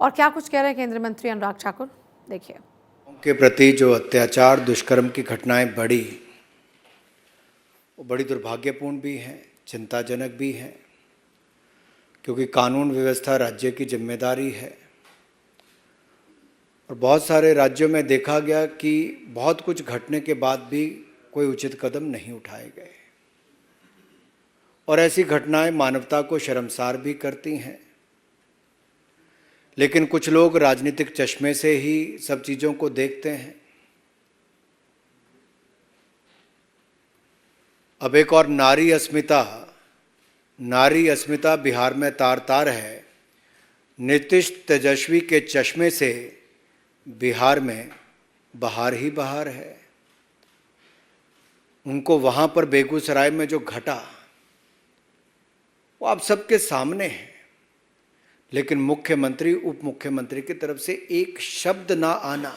और क्या कुछ कह रहे हैं केंद्रीय मंत्री अनुराग ठाकुर, देखिए। के प्रति जो अत्याचार दुष्कर्म की घटनाएं बढ़ी, वो बड़ी दुर्भाग्यपूर्ण भी हैं, चिंताजनक भी हैं, क्योंकि कानून व्यवस्था राज्य की जिम्मेदारी है। और बहुत सारे राज्यों में देखा गया कि बहुत कुछ घटने के बाद भी कोई उचित कदम नहीं उठाए गए, और ऐसी घटनाएं मानवता को शर्मसार भी करती हैं। लेकिन कुछ लोग राजनीतिक चश्मे से ही सब चीज़ों को देखते हैं। अब एक और नारी अस्मिता बिहार में तार तार है। नीतीश तेजस्वी के चश्मे से बिहार में बहार ही बहार है। उनको वहाँ पर बेगूसराय में जो घटा वो आप सबके सामने है, लेकिन मुख्यमंत्री उप मुख्यमंत्री की तरफ से एक शब्द ना आना,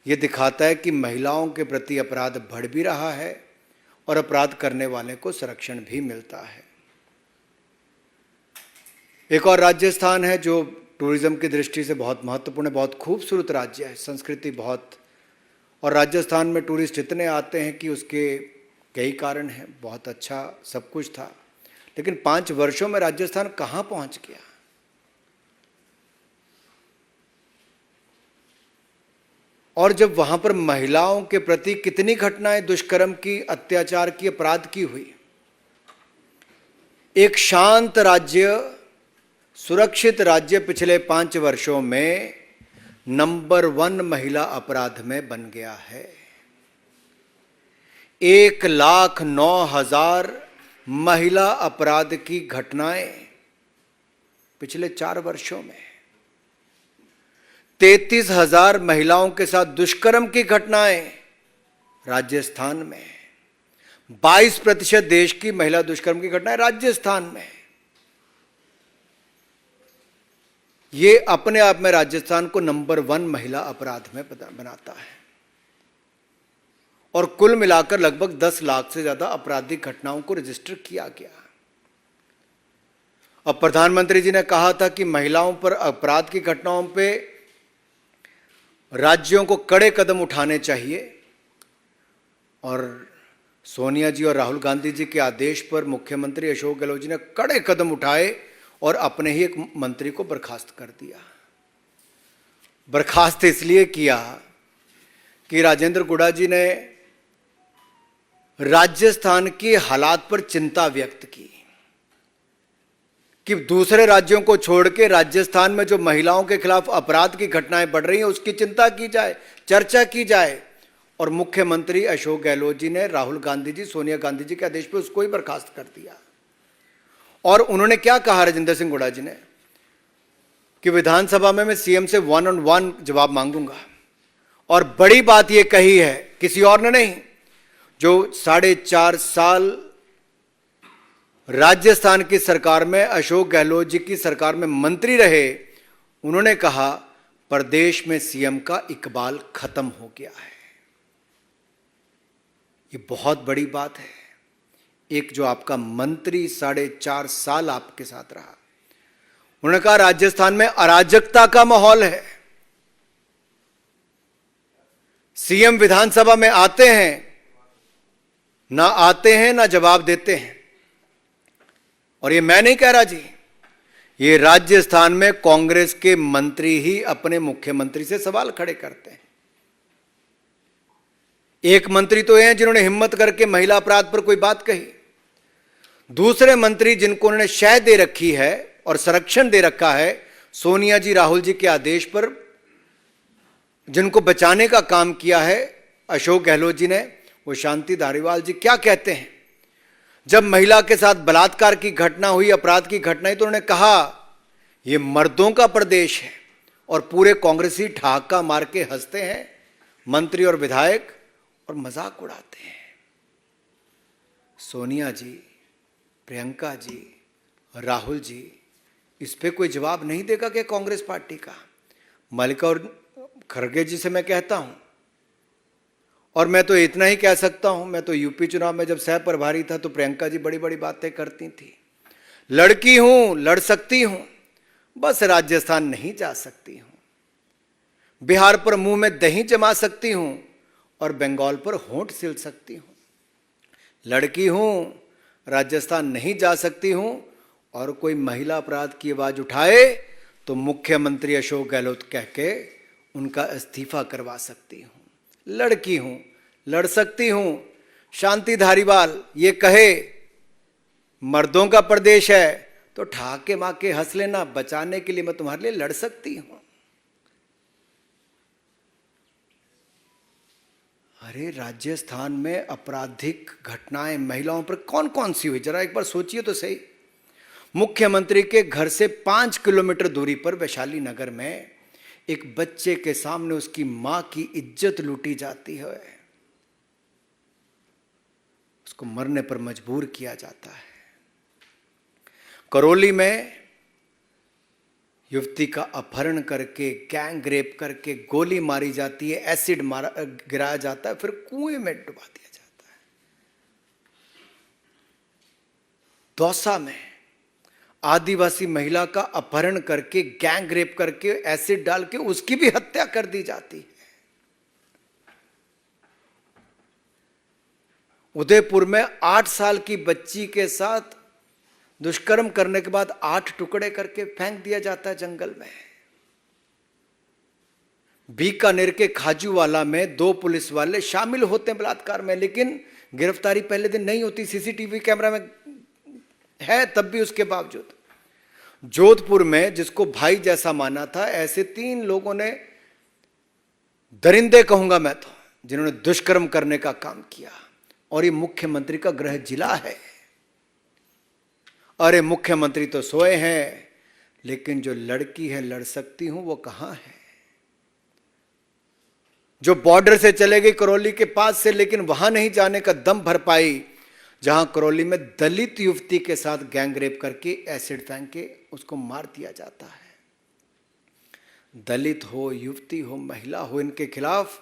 ये दिखाता है कि महिलाओं के प्रति अपराध बढ़ भी रहा है और अपराध करने वाले को संरक्षण भी मिलता है। एक और राजस्थान है जो टूरिज्म की दृष्टि से बहुत महत्वपूर्ण है, बहुत खूबसूरत राज्य है, संस्कृति बहुत, और राजस्थान में टूरिस्ट इतने आते हैं कि उसके कई कारण हैं। बहुत अच्छा सब कुछ था, लेकिन 5 वर्षों में राजस्थान कहाँ पहुंच गया। और जब वहां पर महिलाओं के प्रति कितनी घटनाएं दुष्कर्म की, अत्याचार की, अपराध की हुई। एक शांत राज्य, सुरक्षित राज्य पिछले 5 वर्षों में नंबर 1 महिला अपराध में बन गया है। 1,09,000 महिला अपराध की घटनाएं पिछले 4 वर्षों में। 33,000 महिलाओं के साथ दुष्कर्म की घटनाएं राजस्थान में। 22% देश की महिला दुष्कर्म की घटनाएं राजस्थान में। ये अपने आप में राजस्थान को नंबर 1 महिला अपराध में बनाता है। और कुल मिलाकर लगभग 10 लाख से ज्यादा आपराधिक घटनाओं को रजिस्टर किया गया। अब प्रधानमंत्री जी ने कहा था कि महिलाओं पर अपराध की घटनाओं पे राज्यों को कड़े कदम उठाने चाहिए, और सोनिया जी और राहुल गांधी जी के आदेश पर मुख्यमंत्री अशोक गहलोत जी ने कड़े कदम उठाए और अपने ही एक मंत्री को बर्खास्त कर दिया। बर्खास्त इसलिए किया कि राजेंद्र गुड़ा जी ने राजस्थान के हालात पर चिंता व्यक्त की कि दूसरे राज्यों को छोड़ के राजस्थान में जो महिलाओं के खिलाफ अपराध की घटनाएं बढ़ रही हैं उसकी चिंता की जाए, चर्चा की जाए। और मुख्यमंत्री अशोक गहलोत जी ने राहुल गांधी जी, सोनिया गांधी जी के आदेश पर उसको ही बर्खास्त कर दिया। और उन्होंने क्या कहा, राजेंद्र सिंह गुड़ा जी ने, कि विधानसभा में मैं सीएम से 1-on-1 जवाब मांगूंगा। और बड़ी बात यह कही है, किसी और ने नहीं, जो 4.5 साल राजस्थान की सरकार में, अशोक गहलोत जी की सरकार में मंत्री रहे, उन्होंने कहा प्रदेश में सीएम का इकबाल खत्म हो गया है। ये बहुत बड़ी बात है। एक जो आपका मंत्री 4.5 साल आपके साथ रहा, उन्होंने कहा राजस्थान में अराजकता का माहौल है। सीएम विधानसभा में आते हैं, ना जवाब देते हैं। और ये मैं नहीं कह रहा जी, ये राजस्थान में कांग्रेस के मंत्री ही अपने मुख्यमंत्री से सवाल खड़े करते हैं। एक मंत्री तो हैं जिन्होंने हिम्मत करके महिला अपराध पर कोई बात कही। दूसरे मंत्री जिनको उन्होंने शह दे रखी है और संरक्षण दे रखा है सोनिया जी, राहुल जी के आदेश पर, जिनको बचाने का काम किया है अशोक गहलोत जी ने, वो शांति धारीवाल जी, क्या कहते हैं जब महिला के साथ बलात्कार की घटना हुई, अपराध की घटना हुई, तो उन्होंने कहा यह मर्दों का प्रदेश है। और पूरे कांग्रेसी ठहाका मार के हंसते हैं मंत्री और विधायक और मजाक उड़ाते हैं। सोनिया जी, प्रियंका जी, राहुल जी, इस पे कोई जवाब नहीं देगा कि कांग्रेस पार्टी का। मल्लिकार्जुन खड़गे जी से मैं कहता हूं, और मैं तो इतना ही कह सकता हूं, मैं तो यूपी चुनाव में जब सह प्रभारी था तो प्रियंका जी बड़ी बड़ी बातें करती थी। लड़की हूं, लड़ सकती हूं, बस राजस्थान नहीं जा सकती हूं, बिहार पर मुंह में दही जमा सकती हूं और बंगाल पर होंठ सिल सकती हूं। लड़की हूं, राजस्थान नहीं जा सकती हूं और कोई महिला अपराध की आवाज उठाए तो मुख्यमंत्री अशोक गहलोत कह के उनका इस्तीफा करवा सकती हूं। लड़की हूं, लड़ सकती हूं। शांति धारीवाल ये कहे मर्दों का प्रदेश है तो ठहाके माके हंस लेना, बचाने के लिए मैं तुम्हारे लिए लड़ सकती हूं। अरे राजस्थान में आपराधिक घटनाएं महिलाओं पर कौन कौन सी हुई, जरा एक बार सोचिए तो सही। मुख्यमंत्री के घर से 5 किलोमीटर दूरी पर वैशाली नगर में एक बच्चे के सामने उसकी मां की इज्जत लूटी जाती है, उसको मरने पर मजबूर किया जाता है। करौली में युवती का अपहरण करके, गैंग रेप करके गोली मारी जाती है, एसिड गिराया जाता है, फिर कुएं में डुबा दिया जाता है। दौसा में आदिवासी महिला का अपहरण करके, गैंग रेप करके, एसिड डाल के उसकी भी हत्या कर दी जाती है। उदयपुर में 8 साल की बच्ची के साथ दुष्कर्म करने के बाद 8 टुकड़े करके फेंक दिया जाता है जंगल में। बीकानेर के खाजूवाला में 2 पुलिस वाले शामिल होते हैं बलात्कार में, लेकिन गिरफ्तारी पहले दिन नहीं होती, सीसीटीवी कैमरा में है तब भी उसके बावजूद। जोधपुर में जिसको भाई जैसा माना था, ऐसे 3 लोगों ने, दरिंदे कहूंगा मैं तो, जिन्होंने दुष्कर्म करने का काम किया, और ये मुख्यमंत्री का गृह जिला है। अरे मुख्यमंत्री तो सोए हैं, लेकिन जो लड़की है लड़ सकती हूं वो कहां है? जो बॉर्डर से चले गई करौली के पास से, लेकिन वहां नहीं जाने का दम भर पाई जहां करौली में दलित युवती के साथ गैंग रेप करके एसिड फेंक के उसको मार दिया जाता है। दलित हो, युवती हो, महिला हो, इनके खिलाफ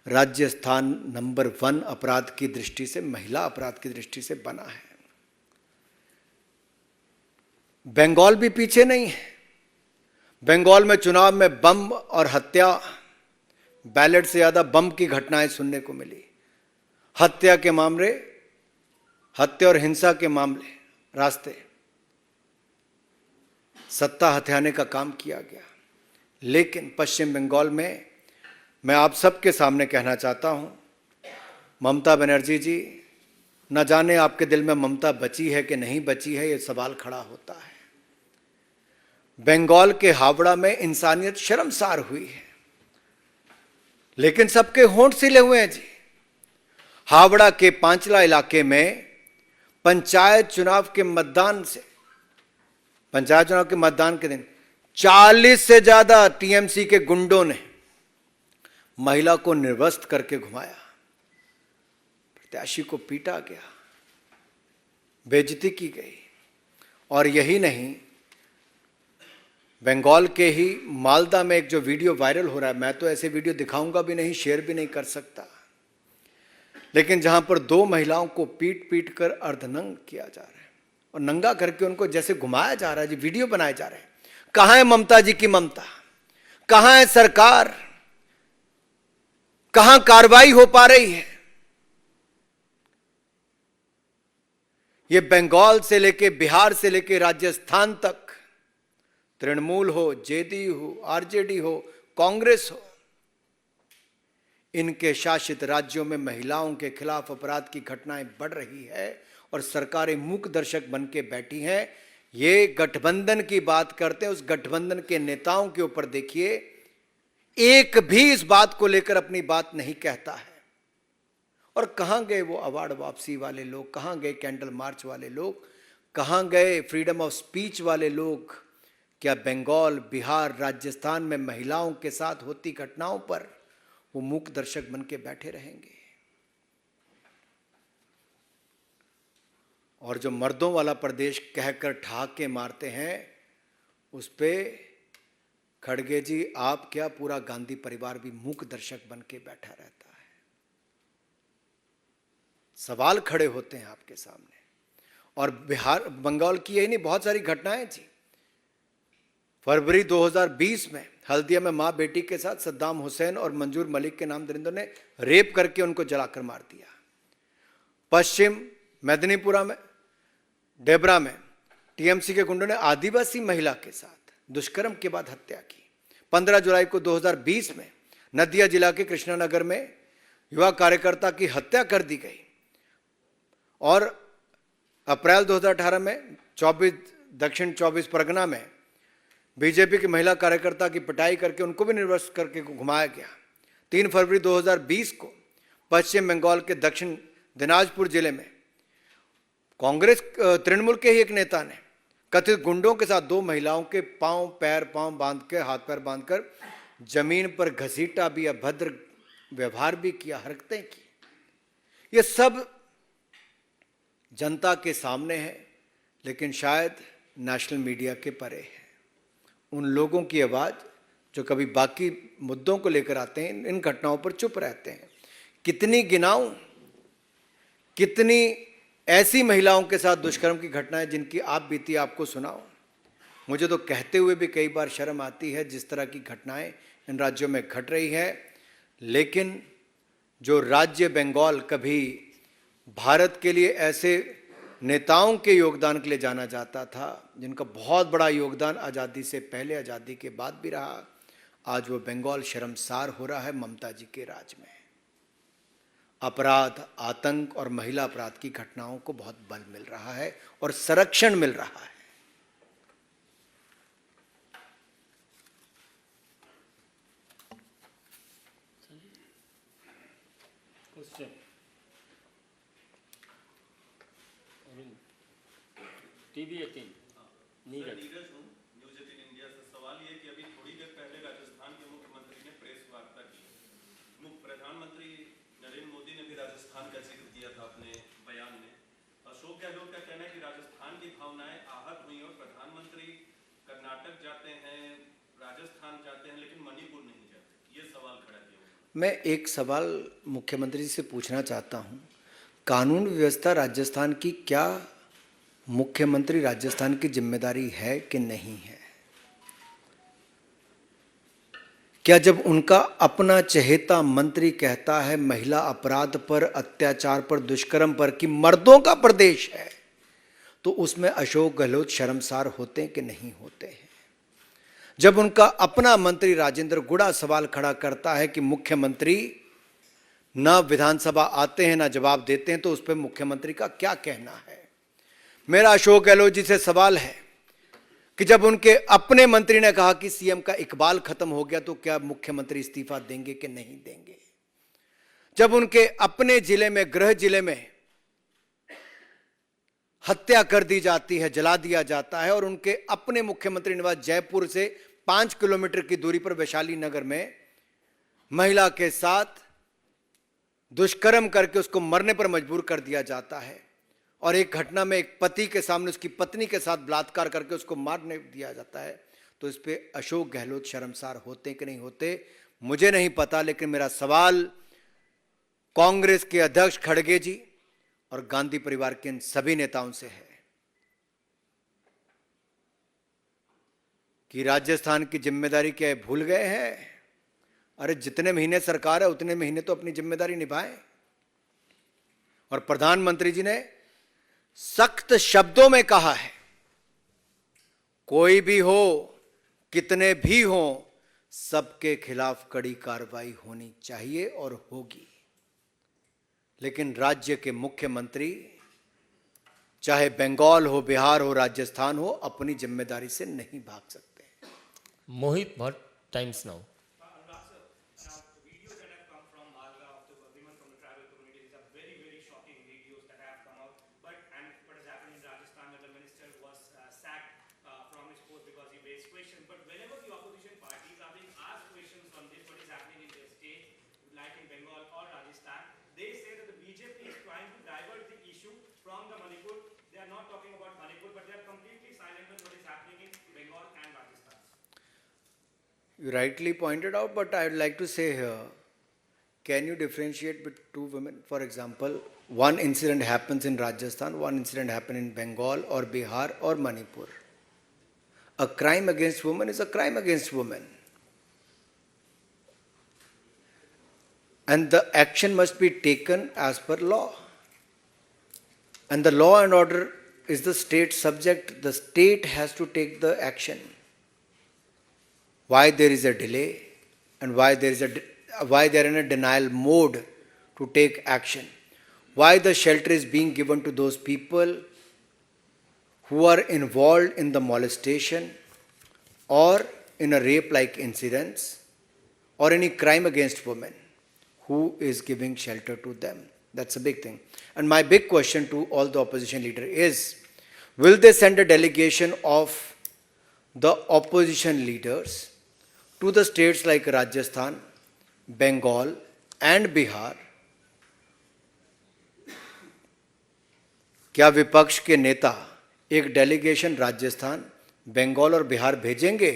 राजस्थान नंबर 1 अपराध की दृष्टि से, महिला अपराध की दृष्टि से बना है। बंगाल भी पीछे नहीं है। बंगाल में चुनाव में बम और हत्या, बैलेट से ज्यादा बम की घटनाएं सुनने को मिली। हत्या के मामले, हत्या और हिंसा के मामले, रास्ते सत्ता हथियाने का काम किया गया। लेकिन पश्चिम बंगाल में मैं आप सबके सामने कहना चाहता हूं, ममता बनर्जी जी, न जाने आपके दिल में ममता बची है कि नहीं बची है, यह सवाल खड़ा होता है। बंगाल के हावड़ा में इंसानियत शर्मसार हुई है, लेकिन सबके होंठ सिले हुए हैं जी। हावड़ा के पांचला इलाके में पंचायत चुनाव के मतदान के दिन 40 से ज्यादा टीएमसी के गुंडों ने महिला को निर्वस्त्र करके घुमाया, प्रत्याशी को पीटा गया, बेइज्जती की गई। और यही नहीं, बंगाल के ही मालदा में एक जो वीडियो वायरल हो रहा है, मैं तो ऐसे वीडियो दिखाऊंगा भी नहीं, शेयर भी नहीं कर सकता, लेकिन जहां पर 2 महिलाओं को पीट पीट कर अर्धनंग किया जा रहा है और नंगा करके उनको जैसे घुमाया जा रहा है जी, वीडियो बनाए जा रहे हैं। कहां है ममता जी की ममता? कहां है सरकार? कहां कार्रवाई हो पा रही है? ये बंगाल से लेके, बिहार से लेके राजस्थान तक, तृणमूल हो, जेडीयू हो, आरजेडी हो, कांग्रेस हो, इनके शासित राज्यों में महिलाओं के खिलाफ अपराध की घटनाएं बढ़ रही है और सरकारें मूक दर्शक बन के बैठी हैं। ये गठबंधन की बात करते हैं, उस गठबंधन के नेताओं के ऊपर देखिए, एक भी इस बात को लेकर अपनी बात नहीं कहता है। और कहां गए वो अवार्ड वापसी वाले लोग? कहां गए कैंडल मार्च वाले लोग? कहां गए फ्रीडम ऑफ स्पीच वाले लोग? क्या बंगाल, बिहार, राजस्थान में महिलाओं के साथ होती घटनाओं पर वो मूक दर्शक बन के बैठे रहेंगे? और जो मर्दों वाला प्रदेश कहकर ठहाके मारते हैं, उस पे खड़गे जी, आप क्या, पूरा गांधी परिवार भी मूक दर्शक बन के बैठा रहता है। सवाल खड़े होते हैं आपके सामने। और बिहार, बंगाल की यही नहीं, बहुत सारी घटनाएं जी। फरवरी 2020 में हल्दिया में मां बेटी के साथ सद्दाम हुसैन और मंजूर मलिक के नाम दरिंदों ने रेप करके उनको जलाकर मार दिया। पश्चिम मेदिनीपुरा में डेबरा में टीएमसी के गुंडों ने आदिवासी महिला के साथ दुष्कर्म के बाद हत्या की। 15 जुलाई को 2020 में नदिया जिला के कृष्णानगर में युवा कार्यकर्ता की हत्या कर दी गई और अप्रैल 2018 में दक्षिण 24 परगना में बीजेपी की महिला कार्यकर्ता की पिटाई करके उनको भी निर्वस्त्र करके घुमाया गया। 3 फरवरी 2020 को पश्चिम बंगाल के दक्षिण दिनाजपुर जिले में कांग्रेस तृणमूल के ही एक नेता ने कथित गुंडों के साथ 2 महिलाओं के पांव बांध के हाथ पैर बांधकर जमीन पर घसीटा भी, अभद्र व्यवहार भी किया, हरकतें की। ये सब जनता के सामने है, लेकिन शायद नेशनल मीडिया के परे है। उन लोगों की आवाज जो कभी बाकी मुद्दों को लेकर आते हैं, इन घटनाओं पर चुप रहते हैं। कितनी गिनाऊं, कितनी ऐसी महिलाओं के साथ दुष्कर्म की घटनाएं जिनकी आप बीती आपको सुनाओ। मुझे तो कहते हुए भी कई बार शर्म आती है जिस तरह की घटनाएं इन राज्यों में घट रही है। लेकिन जो राज्य बंगाल कभी भारत के लिए ऐसे नेताओं के योगदान के लिए जाना जाता था, जिनका बहुत बड़ा योगदान आज़ादी से पहले, आज़ादी के बाद भी रहा, आज वो बंगाल शर्मसार हो रहा है ममता जी के राज में। अपराध, आतंक और महिला अपराध की घटनाओं को बहुत बल मिल रहा है और संरक्षण मिल रहा है। टीवी 18 नीरज हूं न्यूज़ 18 इंडिया से। सवाल ये कि अभी थोड़ी देर पहले राजस्थान के मुख्यमंत्री ने प्रेस वार्ता की। प्रधानमंत्री नरेंद्र मोदी ने भी राजस्थान का जिक्र किया था अपने बयान में। अशोक गहलोत का कहना है कि राजस्थान की भावनाएं आहत हुई और प्रधानमंत्री कर्नाटक जाते हैं, राजस्थान जाते हैं, लेकिन मणिपुर नहीं जाते। ये सवाल खड़ा किया। मैं एक सवाल मुख्यमंत्री जी से पूछना चाहता हूं, कानून व्यवस्था राजस्थान की क्या मुख्यमंत्री राजस्थान की जिम्मेदारी है कि नहीं है? क्या जब उनका अपना चहेता मंत्री कहता है महिला अपराध पर, अत्याचार पर, दुष्कर्म पर कि मर्दों का प्रदेश है, तो उसमें अशोक गहलोत शर्मसार होते हैं कि नहीं होते हैं? जब उनका अपना मंत्री राजेंद्र गुड़ा सवाल खड़ा करता है कि मुख्यमंत्री ना विधानसभा आते हैं ना जवाब देते हैं, तो उस पर मुख्यमंत्री का क्या कहना है? मेरा अशोक गहलोत जी से सवाल है कि जब उनके अपने मंत्री ने कहा कि सीएम का इकबाल खत्म हो गया, तो क्या मुख्यमंत्री इस्तीफा देंगे कि नहीं देंगे? जब उनके अपने जिले में, गृह जिले में हत्या कर दी जाती है, जला दिया जाता है, और उनके अपने मुख्यमंत्री निवास जयपुर से 5 किलोमीटर की दूरी पर वैशाली नगर में महिला के साथ दुष्कर्म करके उसको मरने पर मजबूर कर दिया जाता है, और एक घटना में एक पति के सामने उसकी पत्नी के साथ बलात्कार करके उसको मारने दिया जाता है, तो इस पे अशोक गहलोत शर्मसार होते कि नहीं होते मुझे नहीं पता। लेकिन मेरा सवाल कांग्रेस के अध्यक्ष खड़गे जी और गांधी परिवार के इन सभी नेताओं से है कि राजस्थान की जिम्मेदारी क्या भूल गए हैं? अरे जितने महीने सरकार है उतने महीने तो अपनी जिम्मेदारी निभाएं। और प्रधानमंत्री जी ने सख्त शब्दों में कहा है, कोई भी हो, कितने भी हो, सबके खिलाफ कड़ी कार्रवाई होनी चाहिए और होगी। लेकिन राज्य के मुख्यमंत्री, चाहे बंगाल हो, बिहार हो, राजस्थान हो, अपनी जिम्मेदारी से नहीं भाग सकते। Mohit Bhatt, Times Now. You rightly pointed out, but I would like to say here, can you differentiate between two women? For example, one incident happens in Rajasthan, one incident happens in Bengal or Bihar or Manipur. A crime against women is a crime against women. And the action must be taken as per law. And the law and order is the state subject. The state has to take the action. Why there is a delay and why they are in a denial mode to take action. Why the shelter is being given to those people who are involved in the molestation or in a rape-like incidents or any crime against women. Who is giving shelter to them? That's a big thing. And my big question to all the opposition leader is, will they send a delegation of the opposition leaders to the states like Rajasthan, Bengal and Bihar? क्या विपक्ष के नेता एक delegation Rajasthan, Bengal और बिहार भेजेंगे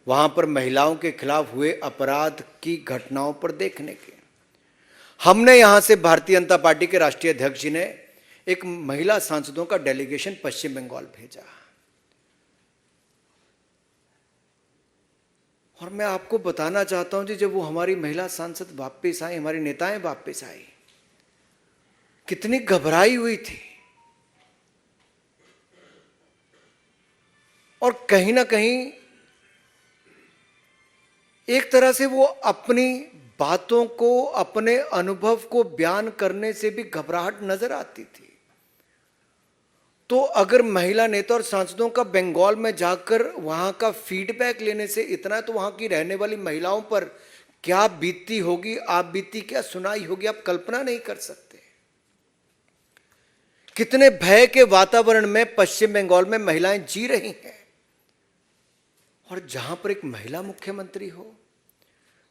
वहां पर महिलाओं के खिलाफ हुए अपराध की घटनाओं पर देखने के? हमने यहां से भारतीय जनता पार्टी के राष्ट्रीय अध्यक्ष जी ने एक महिला सांसदों का डेलीगेशन पश्चिम बंगाल भेजा और मैं आपको बताना चाहता हूं जी, जब वो हमारी महिला सांसद वापस आई, हमारी नेताएं वापस आई, कितनी घबराई हुई थी और कहीं ना कहीं एक तरह से वो अपनी बातों को, अपने अनुभव को बयान करने से भी घबराहट नजर आती थी। तो अगर महिला नेता और सांसदों का बंगाल में जाकर वहां का फीडबैक लेने से इतना है, तो वहां की रहने वाली महिलाओं पर क्या बीतती होगी, आप बीती क्या सुनाई होगी, आप कल्पना नहीं कर सकते। कितने भय के वातावरण में पश्चिम बंगाल में महिलाएं जी रही हैं और जहां पर एक महिला मुख्यमंत्री हो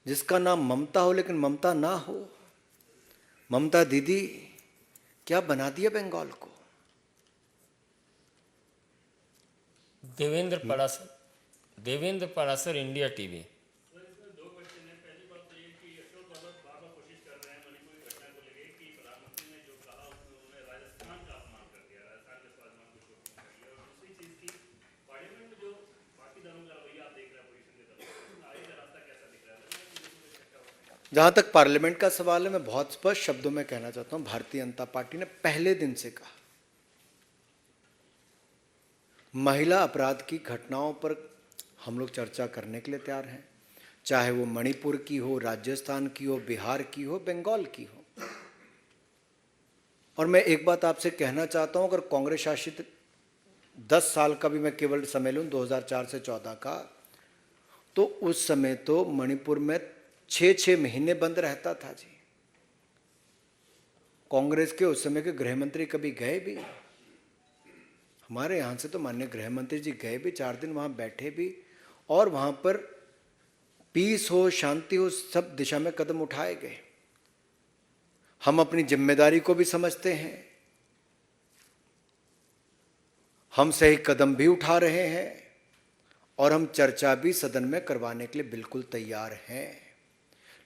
जिसका नाम ममता हो लेकिन ममता ना हो। ममता दीदी क्या बना दिया बंगाल को? Devendra Parashar, India TV. जहां तक पार्लियामेंट का सवाल है, मैं बहुत स्पष्ट शब्दों में कहना चाहता हूं, भारतीय जनता पार्टी ने पहले दिन से कहा महिला अपराध की घटनाओं पर हम लोग चर्चा करने के लिए तैयार हैं, चाहे वो मणिपुर की हो, राजस्थान की हो, बिहार की हो, बंगाल की हो। और मैं एक बात आपसे कहना चाहता हूं, अगर कांग्रेस शासित 10 साल का भी मैं केवल समय लूं, 2004 से 14 का, तो उस समय तो मणिपुर में 6-6 महीने बंद रहता था जी। कांग्रेस के उस समय के गृह मंत्री कभी गए भी? हमारे यहां से तो माननीय गृह मंत्री जी गए भी, 4 दिन वहां बैठे भी और वहां पर पीस हो, शांति हो, सब दिशा में कदम उठाए गए। हम अपनी जिम्मेदारी को भी समझते हैं, हम सही कदम भी उठा रहे हैं और हम चर्चा भी सदन में करवाने के लिए बिल्कुल तैयार हैं।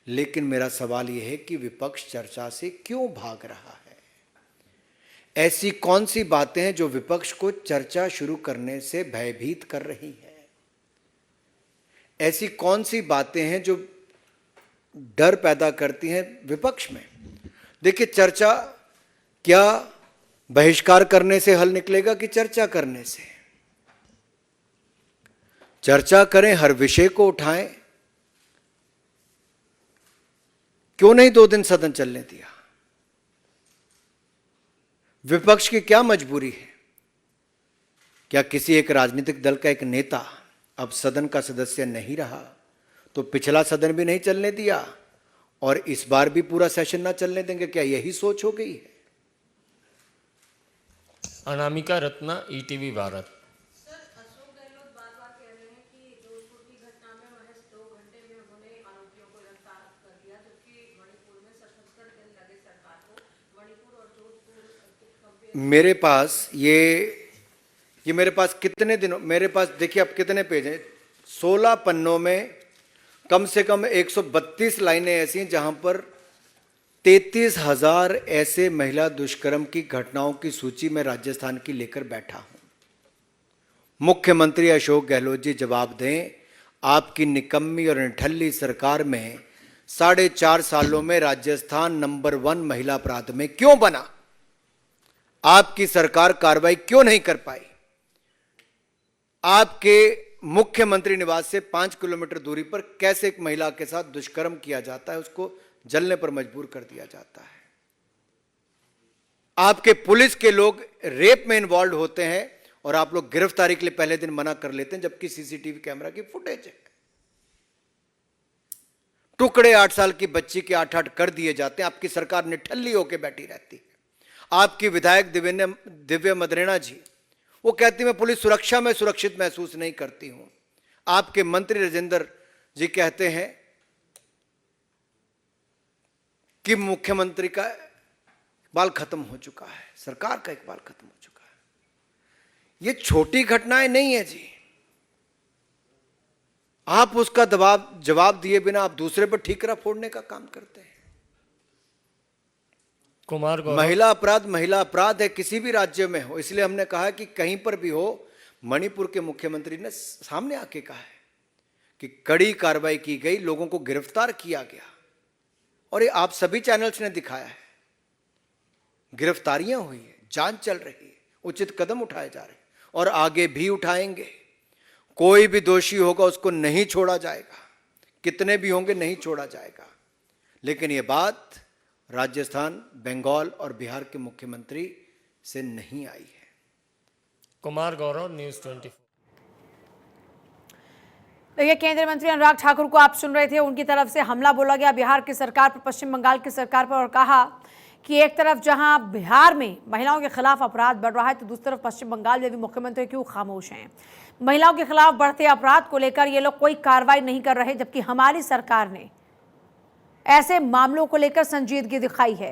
लेकिन मेरा सवाल यह है कि विपक्ष चर्चा से क्यों भाग रहा है? ऐसी कौन सी बातें हैं जो विपक्ष को चर्चा शुरू करने से भयभीत कर रही हैं? ऐसी कौन सी बातें हैं जो डर पैदा करती हैं विपक्ष में? देखिए, चर्चा क्या बहिष्कार करने से हल निकलेगा कि चर्चा करने से? चर्चा करें, हर विषय को उठाएं। क्यों नहीं 2 दिन सदन चलने दिया? विपक्ष की क्या मजबूरी है? क्या किसी एक राजनीतिक दल का एक नेता अब सदन का सदस्य नहीं रहा तो पिछला सदन भी नहीं चलने दिया और इस बार भी पूरा सेशन ना चलने देंगे? क्या यही सोच हो गई है? अनामिका रत्ना, ईटीवी भारत। सर, अशोक गहलोत बार-बार कह रहे हैं कि जोधपुर की घटना में महज 2 घंटे में उन्होंने आरोपियों को गिरफ्तार कर दिया, जबकि मणिपुर में 77 दिन लगे सरकार को। मणिपुर और जोधपुर मेरे पास ये मेरे पास कितने दिनों, मेरे पास देखिए अब कितने पेज हैं, 16 पन्नों में कम से कम 132 लाइनें ऐसी हैं जहां पर 33,000 ऐसे महिला दुष्कर्म की घटनाओं की सूची में राजस्थान की लेकर बैठा हूं। मुख्यमंत्री अशोक गहलोत जी जवाब दें, आपकी निकम्मी और निठल्ली सरकार में 4.5 सालों में राजस्थान नंबर 1 महिला अपराध में क्यों बना? आपकी सरकार कार्रवाई क्यों नहीं कर पाई? आपके मुख्यमंत्री निवास से 5 किलोमीटर दूरी पर कैसे एक महिला के साथ दुष्कर्म किया जाता है, उसको जलने पर मजबूर कर दिया जाता है? आपके पुलिस के लोग रेप में इन्वॉल्व होते हैं और आप लोग गिरफ्तारी के लिए पहले दिन मना कर लेते हैं, जबकि सीसीटीवी कैमरा की फुटेज है। टुकड़े 8 साल की बच्ची के 8-8 कर दिए जाते हैं। आपकी सरकार निठल्ली होकर बैठी रहती है। आपकी विधायक दिव्या मदरेना जी, वो कहती मैं पुलिस सुरक्षा में सुरक्षित महसूस नहीं करती हूं। आपके मंत्री राजेंद्र जी कहते हैं कि मुख्यमंत्री का इकबाल खत्म हो चुका है, सरकार का इकबाल खत्म हो चुका है। ये छोटी घटनाएं नहीं है जी। आप उसका जवाब दिए बिना आप दूसरे पर ठीकरा फोड़ने का काम करते हैं। कुमार गौरव, महिला अपराध है, किसी भी राज्य में हो। इसलिए हमने कहा कि कहीं पर भी हो, मणिपुर के मुख्यमंत्री ने सामने आके कहा है कि कड़ी कार्रवाई की गई, लोगों को गिरफ्तार किया गया और ये आप सभी चैनल्स ने दिखाया है। गिरफ्तारियां हुई है, जांच चल रही है, उचित कदम उठाए जा रहे हैं और आगे भी उठाएंगे। कोई भी दोषी होगा उसको नहीं छोड़ा जाएगा, कितने भी होंगे नहीं छोड़ा जाएगा। लेकिन ये बात राजस्थान, बंगाल और बिहार के मुख्यमंत्री से नहीं आई है। कुमार गौरव, न्यूज़ 24। देखिए, केंद्रीय मंत्री अनुराग ठाकुर को आप सुन रहे थे, उनकी तरफ से हमला बोला गया बिहार की सरकार पर, पश्चिम बंगाल की सरकार पर, और कहा कि एक तरफ जहां बिहार में महिलाओं के खिलाफ अपराध बढ़ रहा है तो दूसरी तरफ पश्चिम बंगाल में भी मुख्यमंत्री क्यों खामोश हैं? महिलाओं के खिलाफ बढ़ते अपराध को लेकर ये लोग कोई कार्रवाई नहीं कर रहे, जबकि हमारी सरकार ने ऐसे मामलों को लेकर संजीदगी दिखाई है।